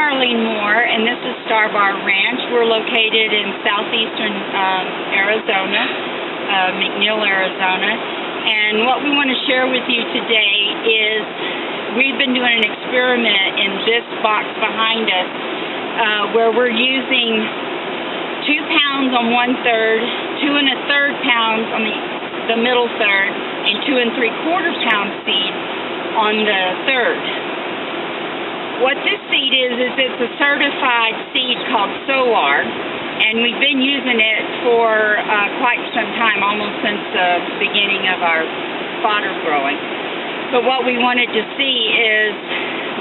Starlene and this is Starbar Ranch. We're located in southeastern Arizona, McNeil, Arizona. And what we want to share with you today is we've been doing an experiment in this box behind us where we're using 2 pounds on 1/3, 2 1/3 pounds on the middle third, and 2 3/4 pound seed on the third. What this seed is it's a certified seed called Solar, and we've been using it for quite some time, almost since the beginning of our fodder growing. But what we wanted to see is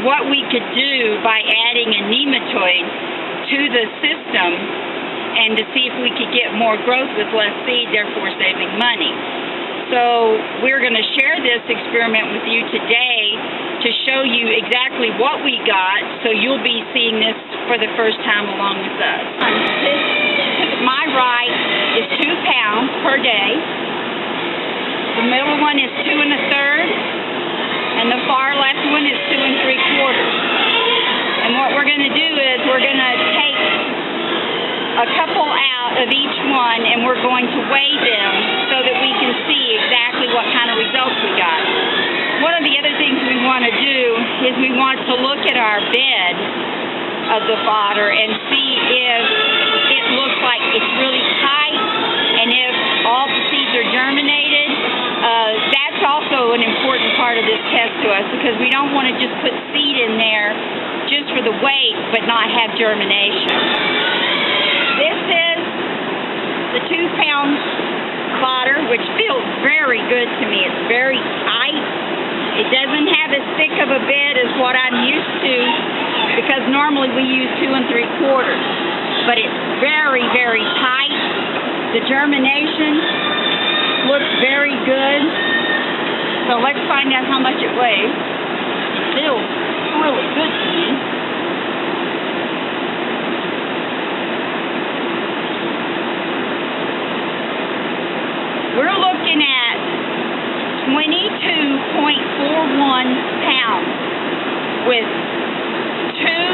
what we could do by adding a nematode to the system and to see if we could get more growth with less seed, therefore saving money. So we're going to share this experiment with you today to show you exactly what we got, so you'll be seeing this for the first time along with us. My right is 2 pounds per day. The middle one is 2 1/3, and the far left one is 2 3/4. And what we're going to do is we're going to take a couple out of each one, and we're going to weigh them so that we can see exactly what kind of results we got. One of the other things we want to do is we want to look at our bed of the fodder and see if it looks like it's really tight and if all the seeds are germinated. That's also an important part of this test to us, because we don't want to just put seed in there just for the weight but not have germination. This is the 2 pound fodder, which feels very good to me. It's very tight. It doesn't have as thick of a bed as what I'm used to, because normally we use 2 3/4. But it's very, very tight. The germination looks very good. So let's find out how much it weighs. It feels really good to me. We're looking at 22.41 pounds with 2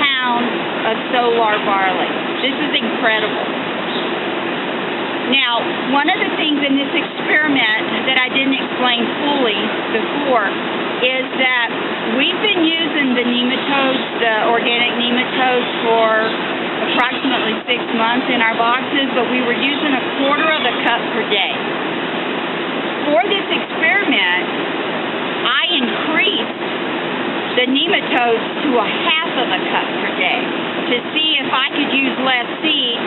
pounds of solar barley. This is incredible. Now, one of the things in this experiment that I didn't explain fully before is that we've been using the nematodes, the organic nematodes, for approximately 6 months in our boxes, but we were using 1/4 cup per day. For this experiment, I increased the nematodes to 1/2 cup per day to see if I could use less seed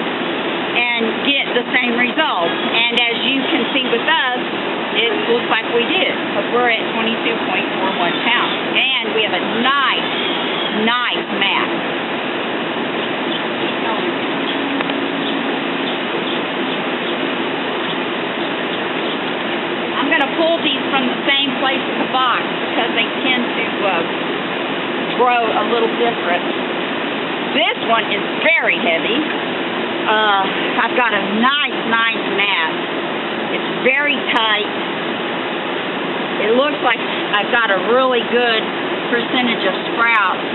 and get the same results. And as you can see with us, it looks like we did, because we're at 22.41 pounds. And we have a nice mass. I'm going to pull these from the same place in the box because they tend to grow a little different. This one is very heavy. I've got a nice mass. It's very tight. It looks like I've got a really good percentage of sprouts.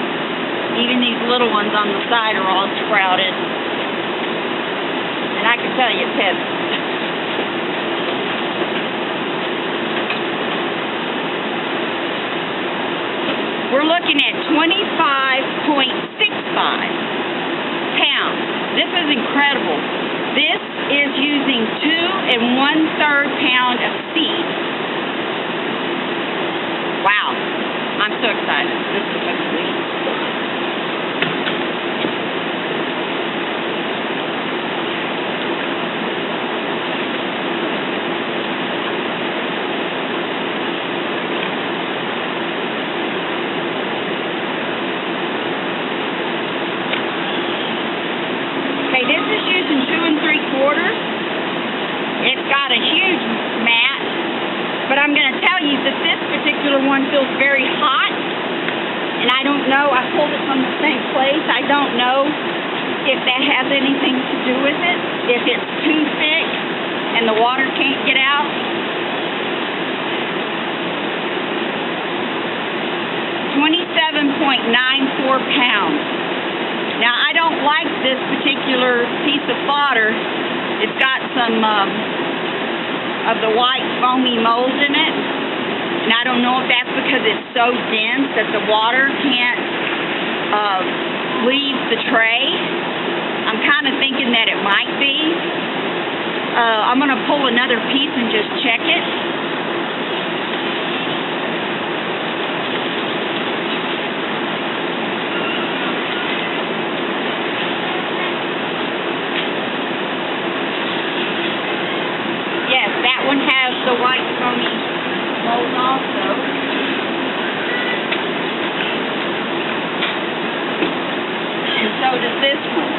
Even these little ones on the side are all sprouted. And I can tell you it's heavy. We're looking at 25.65 pounds. This is incredible. This is using 2 1/3 pound of seed. Wow. I'm so excited. This is so sweet. This is using 2 3/4. It's got a huge mat, but I'm going to tell you that this particular one feels very hot, and I don't know, I pulled it from the same place. I don't know if that has anything to do with it, if it's too thick and the water can't get out. 27.94 pounds. particular piece of fodder, it's got some of the white foamy mold in it. And I don't know if that's because it's so dense that the water can't leave the tray. I'm kind of thinking that it might be. I'm going to pull another piece and just check it. Yes, that one has the white foamy mold also. And so does this one.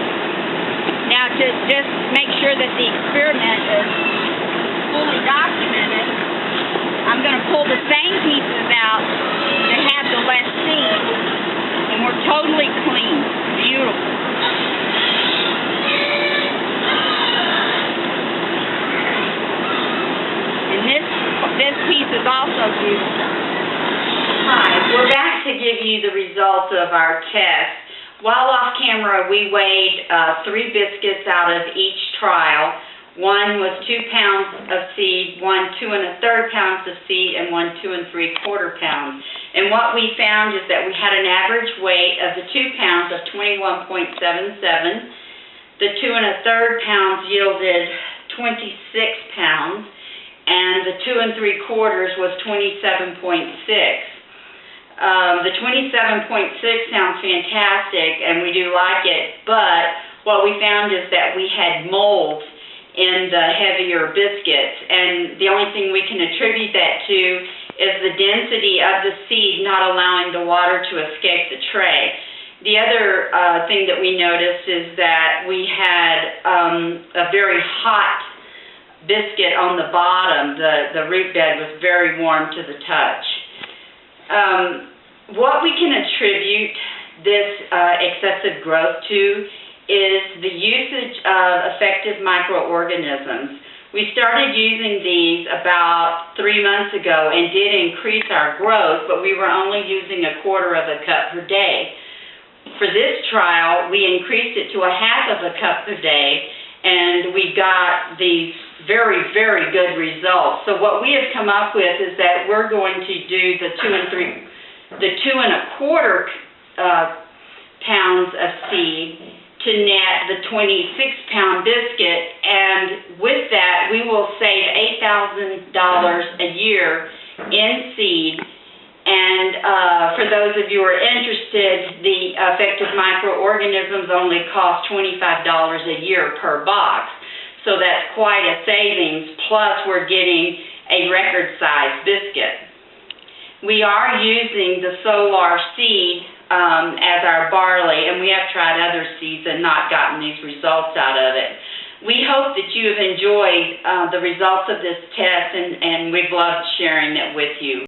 Now, to just make sure that the experiment is fully documented, I'm going to pull the same pieces out that have the less seed, and we're totally clean. Beautiful. And this piece is also beautiful. Hi, we're back to give you the results of our test. While off camera, we weighed 3 biscuits out of each trial. One was 2 pounds of seed, one 2 1/3 pounds of seed, and one 2 3/4 pounds. And what we found is that we had an average weight of the 2 pounds of 21.77. The 2 1/3 pounds yielded 26 pounds, and the 2 3/4 was 27.6. The 27.6 sounds fantastic, and we do like it, but what we found is that we had mold in the heavier biscuits, and the only thing we can attribute that to is the density of the seed not allowing the water to escape the tray. The other thing that we noticed is that we had a very hot biscuit on the bottom. The root bed was very warm to the touch. What we can attribute this excessive growth to is the usage of effective microorganisms. We started using these about 3 months ago and did increase our growth, but we were only using 1/4 cup per day. For this trial, we increased it to 1/2 cup per day, and we got these very, very good results. So what we have come up with is that we're going to do the 2 1/4 pounds of seed to net the 26-pound biscuit, and with that we will save $8,000 a year in seed. And for those of you who are interested, the effective microorganisms only cost $25 a year per box. So that's quite a savings, plus we're getting a record-sized biscuit. We are using the solar seed as our barley, and we have tried other seeds and not gotten these results out of it. We hope that you have enjoyed the results of this test, and we've loved sharing it with you.